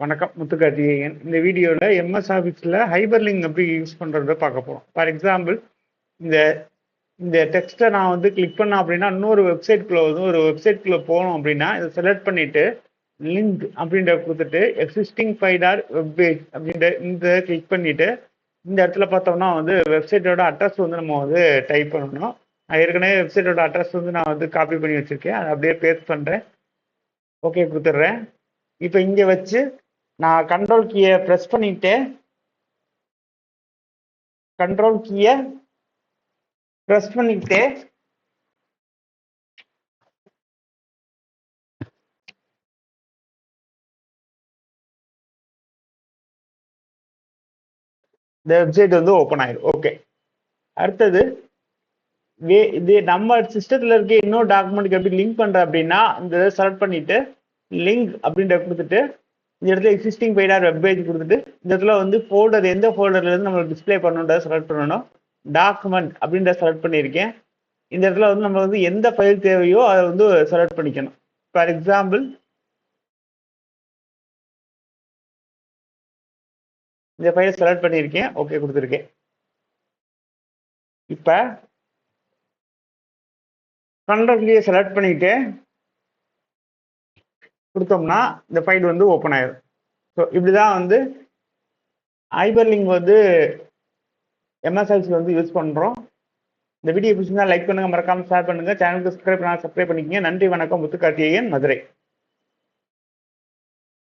வணக்கம் முத்துக்கார்த்திகேயன். இந்த வீடியோவில் எம்எஸ் ஆஃபீஸில் ஹைபர்லிங்க் எப்படி யூஸ் பண்ணுறத பார்க்க போகிறோம். ஃபார் எக்ஸாம்பிள், இந்த இந்த டெக்ஸ்ட்டை நான் வந்து கிளிக் பண்ணேன் அப்படின்னா இன்னொரு வெப்சைட்குள்ளே ஒரு வெப்சைட்குள்ளே போகணும் அப்படின்னா இதை செலக்ட் பண்ணிவிட்டு லிங்க் அப்படின்ற கொடுத்துட்டு எக்ஸிஸ்டிங் ஃபைல் ஆர் வெப்பேஜ் அப்படின்ற இந்த கிளிக் பண்ணிவிட்டு இந்த இடத்துல பார்த்தோம்னா வந்து வெப்சைட்டோட அட்ரஸ் வந்து நம்ம வந்து டைப் பண்ணணும். நான் ஏற்கனவே வெப்சைட்டோட அட்ரஸ் வந்து நான் வந்து காப்பி பண்ணி வச்சுருக்கேன். அதை அப்படியே பேஸ்ட் பண்ணுறேன். ஓகே கொடுத்துட்றேன். இப்போ இங்கே வச்சு நான் கண்ட்ரோல் கீயை ப்ரெஸ் பண்ணிட்டு இந்த வெப்சைட் வந்து ஓப்பன் ஆயிடும். ஓகே, அடுத்தது இது நம்ம சிஸ்டத்தில் இருக்க இன்னொரு டாக்குமெண்ட்டுக்கு எப்படி லிங்க் பண்ணுற அப்படின்னா இந்த செலக்ட் பண்ணிட்டு லிங்க் அப்படின்ற கொடுத்துட்டு இந்த இடத்துல எக்ஸிஸ்டிங் ஃபைல் ஆர் வெப்பேஜ் கொடுத்துட்டு இந்த இடத்துல வந்து ஃபோல்டர் எந்த ஃபோல்டர்லேருந்து நம்ம டிஸ்பிளே பண்ணணுன்றத செலக்ட் பண்ணணும். டாக்குமெண்ட் அப்படின்ற செலக்ட் பண்ணியிருக்கேன். இந்த இடத்துல வந்து நம்ம வந்து எந்த ஃபைல் தேவையோ அதை வந்து செலக்ட் பண்ணிக்கணும். ஃபார் எக்ஸாம்பிள், இந்த ஃபைலை செலக்ட் பண்ணியிருக்கேன். ஓகே கொடுத்துருக்கேன். இப்போ கண்ட்ரோல் செலக்ட் பண்ணிட்டு கொடுத்தோம்னா இந்த ஃபைல் வந்து ஓப்பன் ஆயிடும். ஸோ இப்படிதான் வந்து ஹைபர்லிங்க் வந்து எம்எஸ் ஆஃபீஸில் வந்து யூஸ் பண்ணுறோம். இந்த வீடியோ பிடிச்சிருந்தா லைக் பண்ணுங்க, மறக்காம ஷேர் பண்ணுங்க, சேனலுக்கு சப்ஸ்கிரைப் பண்ணிக்கங்க. நன்றி, வணக்கம். முத்துக்கார்த்திகேயன், மதுரை.